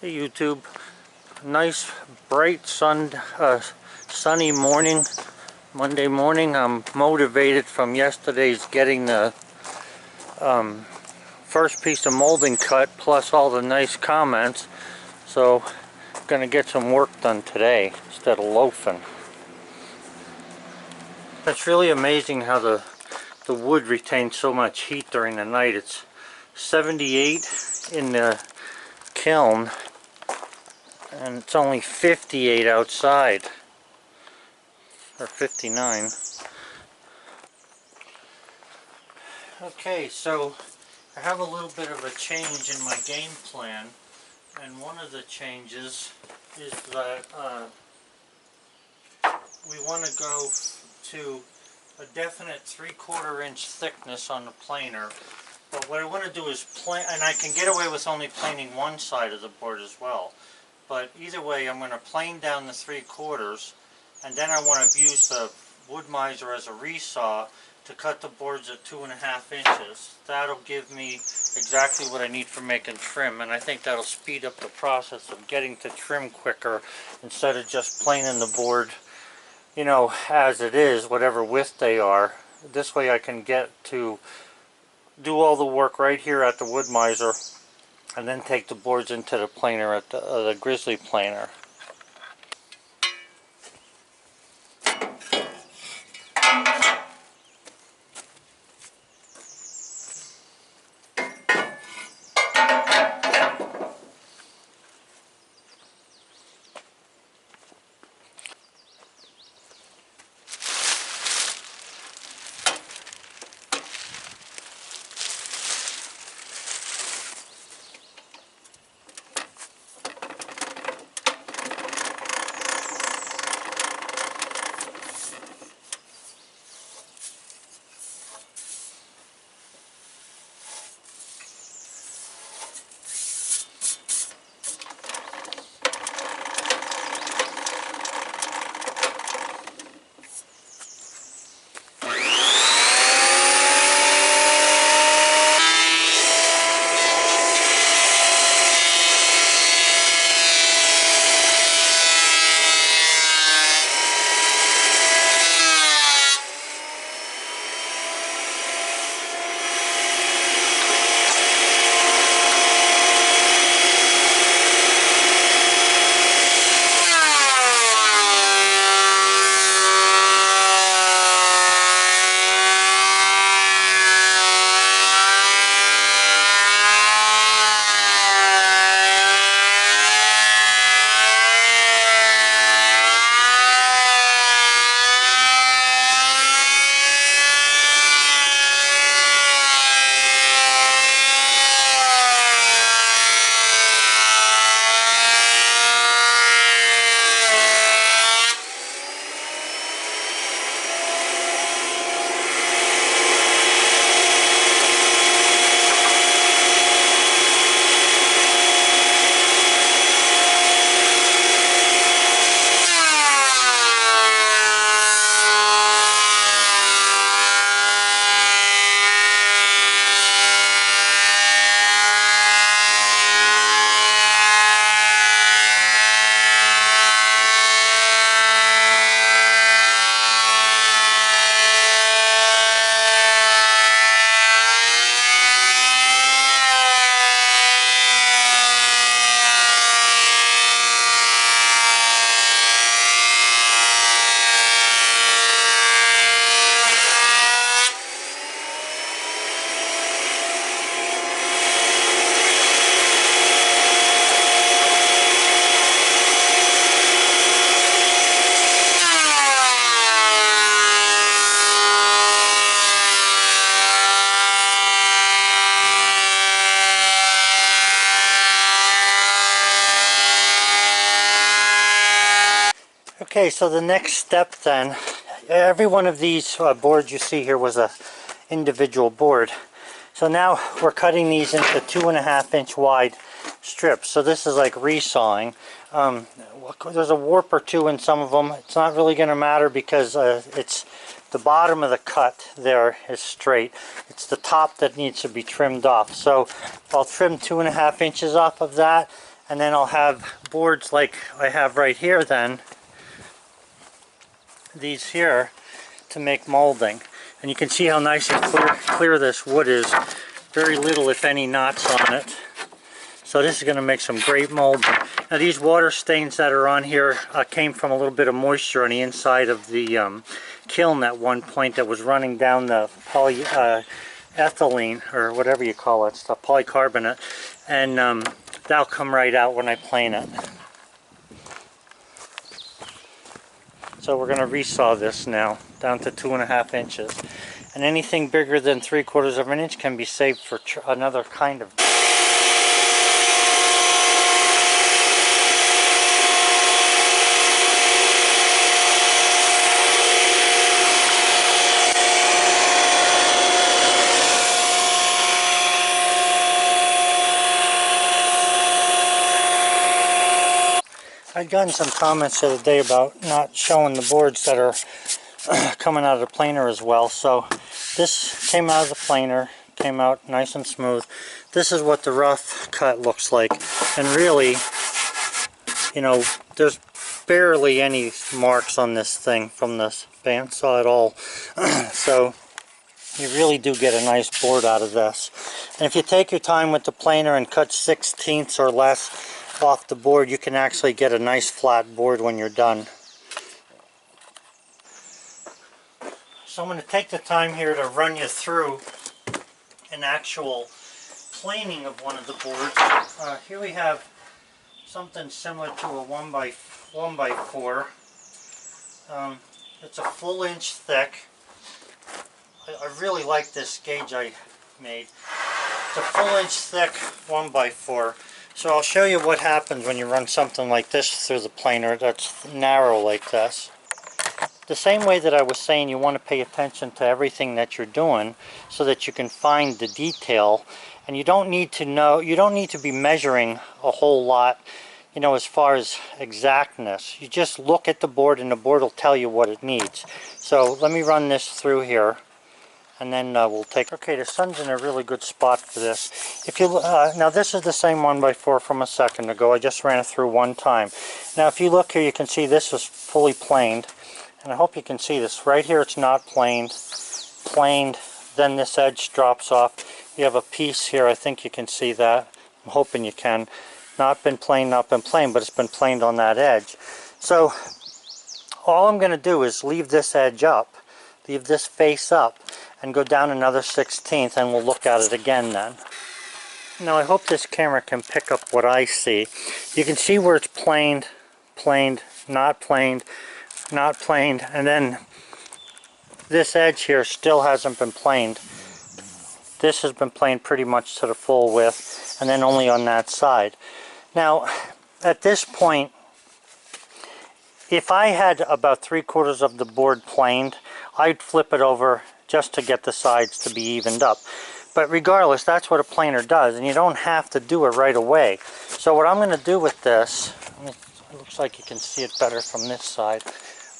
Hey YouTube, nice bright sunny morning, Monday morning. I'm motivated from yesterday's getting the first piece of molding cut plus all the nice comments, so I'm gonna get some work done today instead of loafing. It's really amazing how the wood retains so much heat during the night. It's 78 in the kiln and it's only 58 outside, or 59. Okay, so I have a little bit of a change in my game plan, and one of the changes is that we want to go to a definite 3/4 inch thickness on the planer. But what I want to do is plane, and I can get away with only planing one side of the board as well. But either way, I'm going to plane down the 3/4, and then I want to use the wood miser as a resaw to cut the boards at 2.5 inches. That'll give me exactly what I need for making trim, and I think that'll speed up the process of getting to trim quicker instead of just planing the board, you know, as it is, whatever width they are. This way I can get to do all the work right here at the wood miser and then take the boards into the planer at the grizzly planer. Okay, so the next step then, every one of these boards you see here was a individual board. So now we're cutting these into 2.5 inch wide strips. So this is like resawing. There's a warp or two in some of them. It's not really going to matter because it's the bottom of the cut there is straight. It's the top that needs to be trimmed off. So I'll trim 2.5 inches off of that, And then I'll have boards like I have right here then, these here, to make molding. And you can see how nice and clear this wood is. Very little, if any, knots on it. So this is going to make some great molding. Now these water stains that are on here came from a little bit of moisture on the inside of the kiln at one point that was running down the polyethylene, or whatever you call it, the polycarbonate, and that'll come right out when I plane it. So we're going to resaw this now down to 2.5 inches. And anything bigger than 3/4 of an inch can be saved for another kind of. I'd gotten some comments the other day about not showing the boards that are coming out of the planer as well. So this came out of the planer, came out nice and smooth. This is what the rough cut looks like. And really, you know, there's barely any marks on this thing from this bandsaw at all. So you really do get a nice board out of this. And if you take your time with the planer and cut 1/16 or less off the board, you can actually get a nice flat board when you're done. So I'm going to take the time here to run you through an actual planing of one of the boards. Here we have something similar to a 1x4. It's a full inch thick. I really like this gauge I made. It's a full inch thick 1x4. So I'll show you what happens when you run something like this through the planer that's narrow like this. The same way that I was saying, you want to pay attention to everything that you're doing so that you can find the detail, and you don't need to be measuring a whole lot, you know, as far as exactness. You just look at the board and the board will tell you what it needs. So let me run this through here. And then we'll take. Okay, the sun's in a really good spot for this. If you now, this is the same 1x4 from a second ago. I just ran it through one time. Now, if you look here, you can see this is fully planed, and I hope you can see this. Right here, it's not planed. Planed. Then this edge drops off. You have a piece here. I think you can see that. I'm hoping you can. Not been planed, not been planed, but it's been planed on that edge. So all I'm going to do is leave this edge up, leave this face up, and go down another 1/16, and we'll look at it again then. Now I hope this camera can pick up what I see. You can see where it's planed, planed, not planed, not planed, and then this edge here still hasn't been planed. This has been planed pretty much to the full width, and then only on that side. Now at this point, if I had about 3/4 of the board planed, I'd flip it over just to get the sides to be evened up. But regardless, that's what a planer does, and you don't have to do it right away. So what I'm going to do with this, it looks like you can see it better from this side.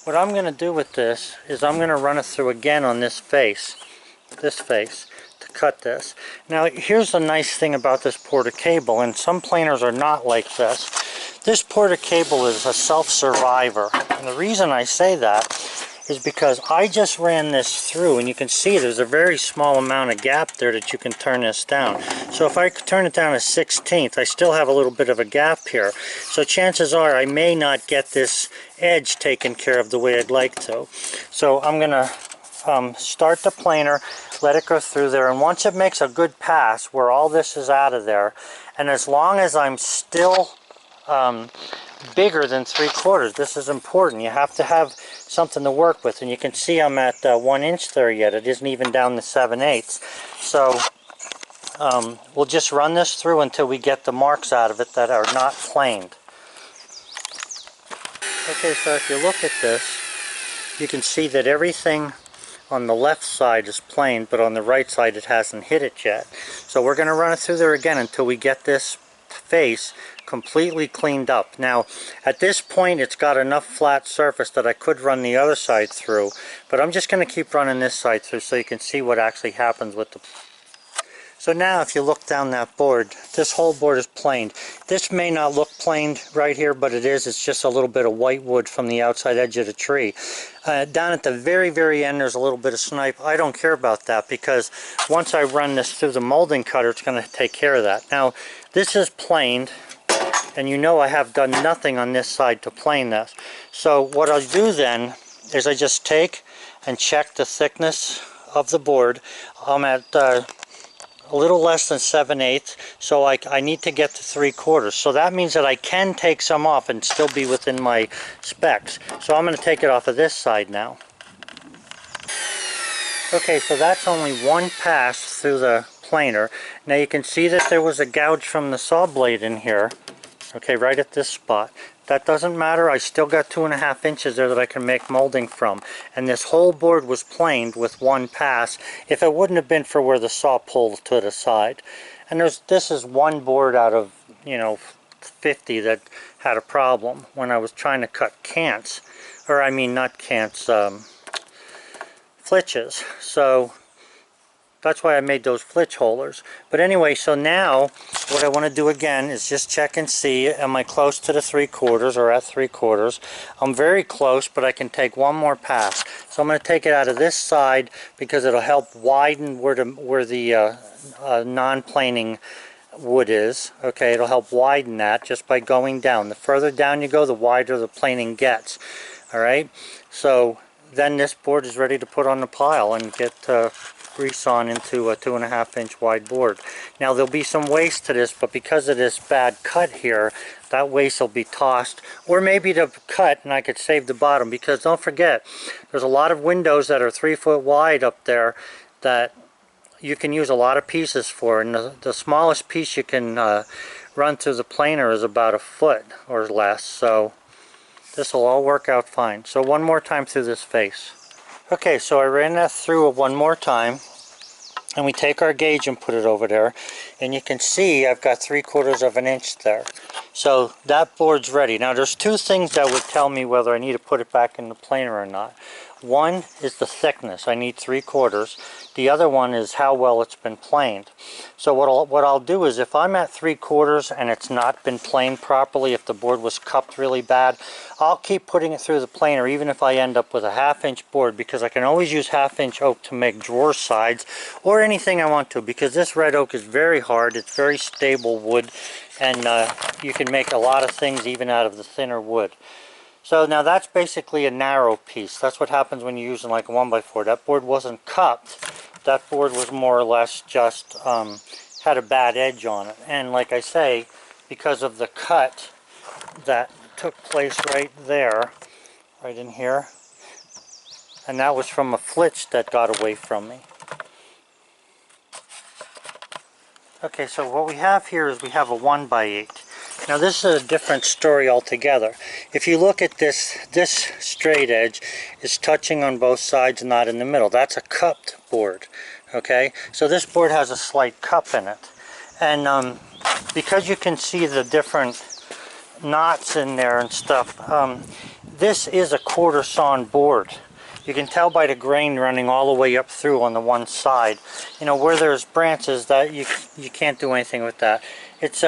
What I'm going to do with this is I'm going to run it through again on this face, to cut this. Now here's the nice thing about this Porter cable, and some planers are not like this. This Porter cable is a self-survivor, and the reason I say that is because I just ran this through, and you can see there's a very small amount of gap there that you can turn this down. So if I turn it down to 1/16, I still have a little bit of a gap here. So chances are I may not get this edge taken care of the way I'd like to. So I'm going to start the planer, let it go through there, and once it makes a good pass where all this is out of there, and as long as I'm still bigger than 3/4, this is important. You have to have something to work with, and you can see I'm at 1 inch there yet. It isn't even down to 7/8. So we'll just run this through until we get the marks out of it that are not planed. Okay, so if you look at this, you can see that everything on the left side is planed, but on the right side it hasn't hit it yet. So we're going to run it through there again until we get this face completely cleaned up. Now at this point it's got enough flat surface that I could run the other side through, but I'm just going to keep running this side through so you can see what actually happens with the. So now if you look down that board, this whole board is planed. This may not look planed right here, but it is. It's just a little bit of white wood from the outside edge of the tree. Down at the very, very end, there's a little bit of snipe. I don't care about that because once I run this through the molding cutter, it's going to take care of that. Now, this is planed, and you know I have done nothing on this side to plane this. So what I'll do then is I just take and check the thickness of the board. I'm at a little less than 7/8, so I need to get to 3/4. So that means that I can take some off and still be within my specs. So I'm going to take it off of this side now. Okay, so that's only one pass through the planer. Now you can see that there was a gouge from the saw blade in here. Okay, right at this spot. That doesn't matter. I still got 2.5 inches there that I can make molding from. And this whole board was planed with one pass if it wouldn't have been for where the saw pulled to the side. And this is one board out of, 50 that had a problem when I was trying to cut cants. Or I mean not cants, flitches. So that's why I made those flitch holders. But anyway, so now what I want to do again is just check and see, am I close to the 3/4 or at 3/4? I'm very close, but I can take one more pass. So I'm going to take it out of this side because it'll help widen where the non-planing wood is. Okay, it'll help widen that just by going down. The further down you go, the wider the planing gets. Alright, so then this board is ready to put on the pile and get resawn into a 2.5 inch wide board. Now there'll be some waste to this, but because of this bad cut here, that waste will be tossed, or maybe to cut and I could save the bottom, because don't forget there's a lot of windows that are 3 foot wide up there that you can use a lot of pieces for, and the smallest piece you can run through the planer is about 1 foot or less, so this will all work out fine. So one more time through this face. Okay, so I ran that through one more time, and we take our gauge and put it over there, and you can see I've got 3/4 of an inch there. So that board's ready. Now there's two things that would tell me whether I need to put it back in the planer or not. One is the thickness. I need 3/4. The other one is how well it's been planed. So what I'll do is, if I'm at 3/4 and it's not been planed properly, if the board was cupped really bad, I'll keep putting it through the planer even if I end up with a 1/2 inch board, because I can always use 1/2 inch oak to make drawer sides or anything I want to, because this red oak is very hard, it's very stable wood, and you can make a lot of things even out of the thinner wood. So now that's basically a narrow piece. That's what happens when you're using like a 1x4. That board wasn't cupped. That board was more or less just had a bad edge on it. And like I say, because of the cut that took place right there, right in here, and that was from a flitch that got away from me. Okay, so what we have here is we have a 1x8. Now this is a different story altogether. If you look at this straight edge is touching on both sides, not in the middle. That's a cupped board. Okay, so this board has a slight cup in it, and because you can see the different knots in there and stuff, this is a 1/4 sawn board. You can tell by the grain running all the way up through on the one side. You know, where there's branches, that you can't do anything with that. It's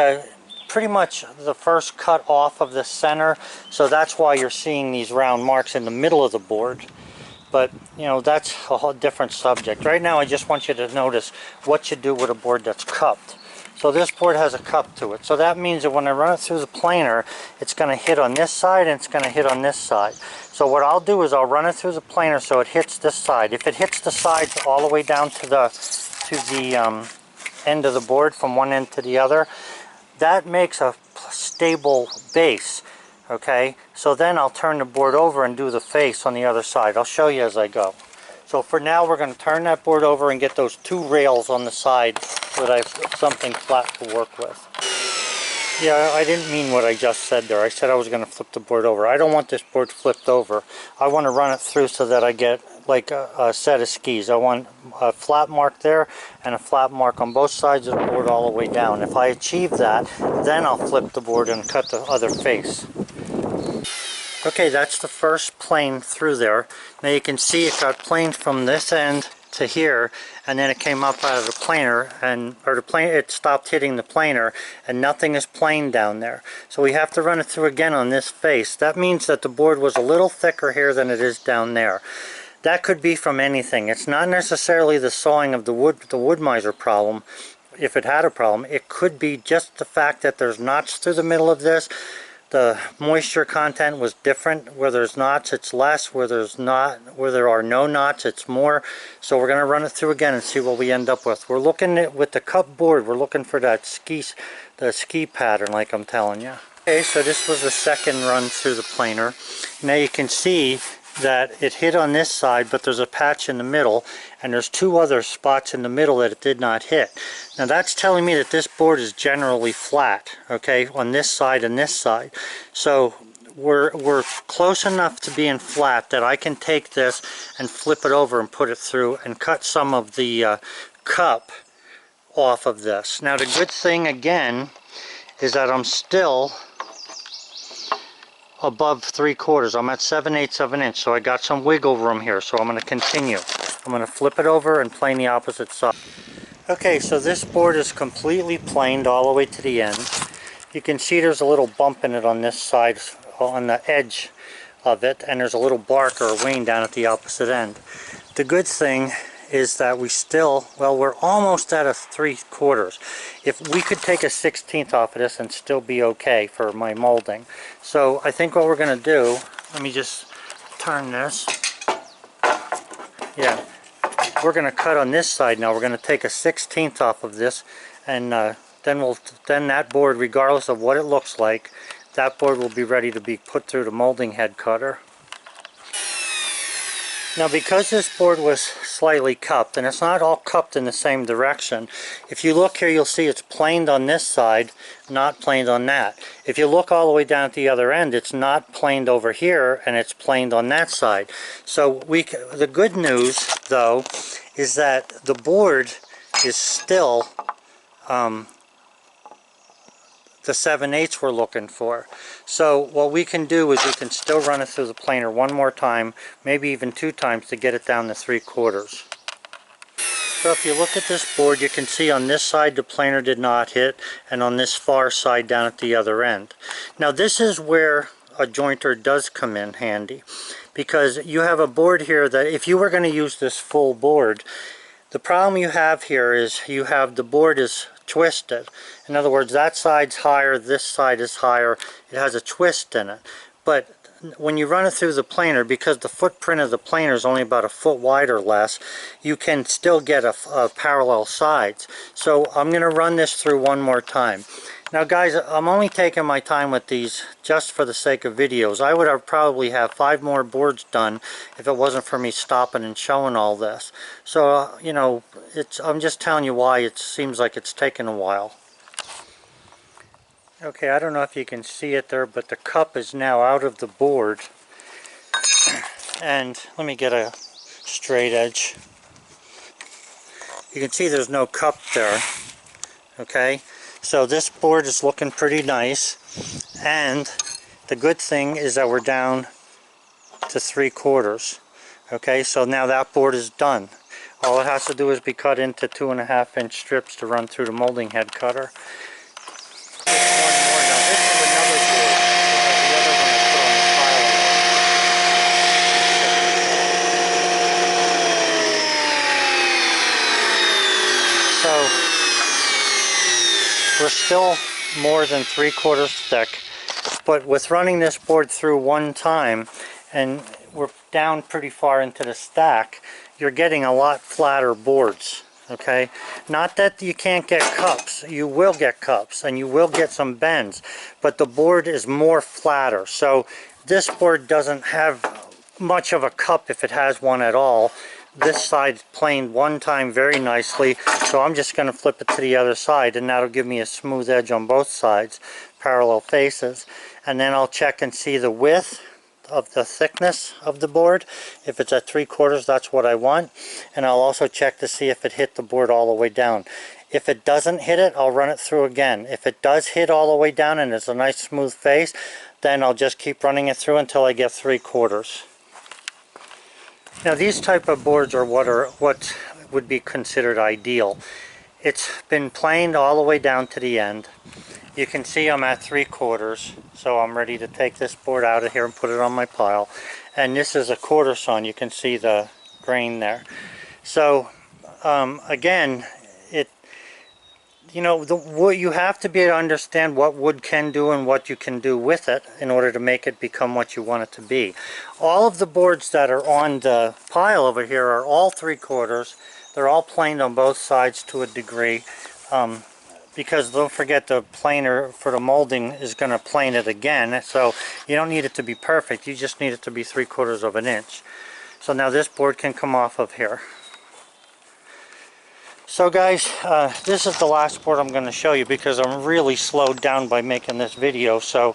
pretty much the first cut off of the center, so that's why you're seeing these round marks in the middle of the board. But that's a whole different subject. Right now I just want you to notice what you do with a board that's cupped. So this board has a cup to it, so that means that when I run it through the planer, it's going to hit on this side and it's going to hit on this side. So what I'll do is I'll run it through the planer so it hits this side. If it hits the sides all the way down to the end of the board, from one end to the other, that makes a stable base. Okay, so then I'll turn the board over and do the face on the other side. I'll show you as I go. So for now we're going to turn that board over and get those two rails on the side so that I have something flat to work with. Yeah, I didn't mean what I just said there. I said I was going to flip the board over. I don't want this board flipped over. I want to run it through so that I get like a set of skis. I want a flat mark there and a flat mark on both sides of the board all the way down. If I achieve that, then I'll flip the board and cut the other face. Okay, that's the first plane through there. Now you can see it got planed from this end to here, and then it came up out of the planer, it stopped hitting the planer, and nothing is planed down there. So we have to run it through again on this face. That means that the board was a little thicker here than it is down there. That could be from anything. It's not necessarily the sawing of the wood miser problem. If it had a problem, it could be just the fact that there's knots through the middle of this. The moisture content was different. Where there's knots, it's less. Where there are no knots, it's more. So we're going to run it through again and see what we end up with. We're looking at, with the cup board, we're looking for that ski pattern, like I'm telling you. Okay, so this was the second run through the planer. Now you can see that it hit on this side, but there's a patch in the middle, and there's two other spots in the middle that it did not hit. Now that's telling me that this board is generally flat, okay, on this side and this side. So we're close enough to being flat that I can take this and flip it over and put it through and cut some of the cup off of this. Now the good thing again is that I'm still above 3/4. I'm at 7/8 of an inch, so I got some wiggle room here, so I'm going to continue. I'm going to flip it over and plane the opposite side. Okay, so this board is completely planed all the way to the end. You can see there's a little bump in it on this side, on the edge of it, and there's a little bark or a wing down at the opposite end. The good thing is that we're almost at a 3/4. If we could take a 1/16 off of this and still be okay for my molding. So I think what we're going to do, let me just turn this. Yeah, we're going to cut on this side now. We're going to take a 1/16 off of this, and then that board, regardless of what it looks like, that board will be ready to be put through the molding head cutter. Now because this board was slightly cupped, and it's not all cupped in the same direction, if you look here you'll see it's planed on this side, not planed on that. If you look all the way down at the other end, it's not planed over here and it's planed on that side. So the good news though is that the board is still the 7/8 we're looking for. So what we can do is we can still run it through the planer one more time, maybe even 2 times, to get it down to 3/4. So if you look at this board, you can see on this side the planer did not hit, and on this far side down at the other end. Now this is where a jointer does come in handy, because you have a board here that if you were going to use this full board, the problem you have here is the board is twisted. In other words, that side's higher, this side is higher, it has a twist in it. But when you run it through the planer, because the footprint of the planer is only about a foot wide or less, you can still get a parallel sides. So I'm going to run this through one more time. Now guys, I'm only taking my time with these just for the sake of videos. I would probably have 5 more boards done if it wasn't for me stopping and showing all this. So, you know, I'm just telling you why it seems like it's taken a while. Okay, I don't know if you can see it there, but the cup is now out of the board. And let me get a straight edge. You can see there's no cup there. Okay? So this board is looking pretty nice, and the good thing is that we're down to 3/4. Okay, so now that board is done. All it has to do is be cut into 2.5-inch strips to run through the molding head cutter. One more. Now this is another board. The other one I put on the pile. So we're still more than 3/4 thick, but with running this board through one time, and we're down pretty far into the stack, you're getting a lot flatter boards. Okay, not that you can't get cups, you will get cups and you will get some bends, but the board is more flatter. So this board doesn't have much of a cup, if it has one at all. This side's planed one time very nicely, so I'm just going to flip it to the other side, and that'll give me a smooth edge on both sides, parallel faces. And then I'll check and see the width of the thickness of the board. If it's at 3/4, that's what I want. And I'll also check to see if it hit the board all the way down. If it doesn't hit it, I'll run it through again. If it does hit all the way down and it's a nice smooth face, then I'll just keep running it through until I get 3/4. Now these type of boards are what would be considered ideal. It's been planed all the way down to the end. You can see I'm at 3/4, so I'm ready to take this board out of here and put it on my pile. And this is a quarter sawn. You can see the grain there. So again, what you have to be able to understand what wood can do and what you can do with it in order to make it become what you want it to be. All of the boards that are on the pile over here are all 3/4. They're all planed on both sides to a degree, because don't forget the planer for the molding is going to plane it again, so you don't need it to be perfect, you just need it to be 3/4 of an inch. So now this board can come off of here. So guys, this is the last board I'm going to show you because I'm really slowed down by making this video, so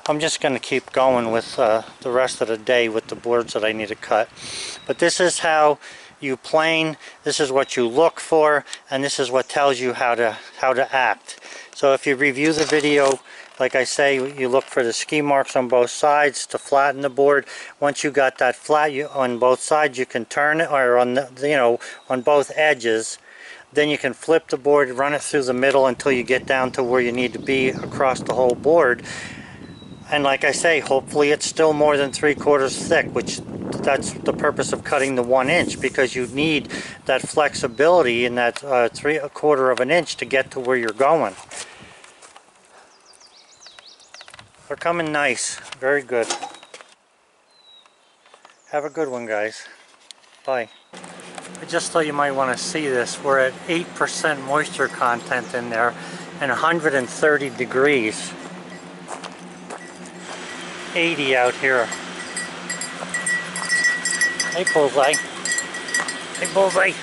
I'm just going to keep going with the rest of the day with the boards that I need to cut. But this is how you plane, this is what you look for, and this is what tells you how to act. So if you review the video, like I say, you look for the ski marks on both sides to flatten the board. Once you got that flat on both sides, you can turn it, or on the, on both edges. Then you can flip the board, run it through the middle until you get down to where you need to be across the whole board. And like I say, hopefully it's still more than 3/4 thick, which that's the purpose of cutting the 1 inch, because you need that flexibility in that 3/4 of an inch to get to where you're going. They're coming nice, very good. Have a good one, guys. Bye. I just thought you might want to see this. We're at 8% moisture content in there and 130 degrees. 80 out here. Hey Bullseye. Hey Bullseye.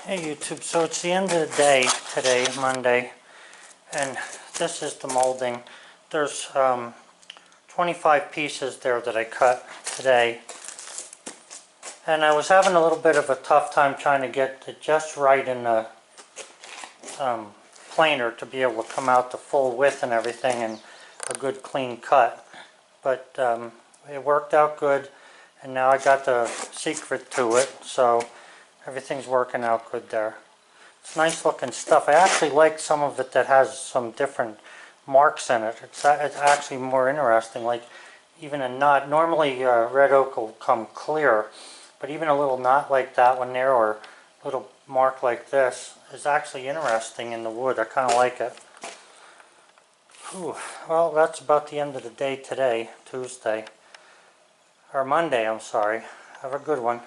Hey YouTube, so it's the end of the day today, Monday, and this is the molding. There's 25 pieces there that I cut today. And I was having a little bit of a tough time trying to get it just right in the planer to be able to come out the full width and everything and a good clean cut. But it worked out good, and now I got the secret to it, so everything's working out good there. It's nice looking stuff. I actually like some of it that has some different marks in it. It's actually more interesting, like even a knot. Normally red oak will come clear, but even a little knot like that one there, or a little mark like this, is actually interesting in the wood. I kind of like it. Whew. Well, that's about the end of the day today, Tuesday. Or Monday, I'm sorry. Have a good one.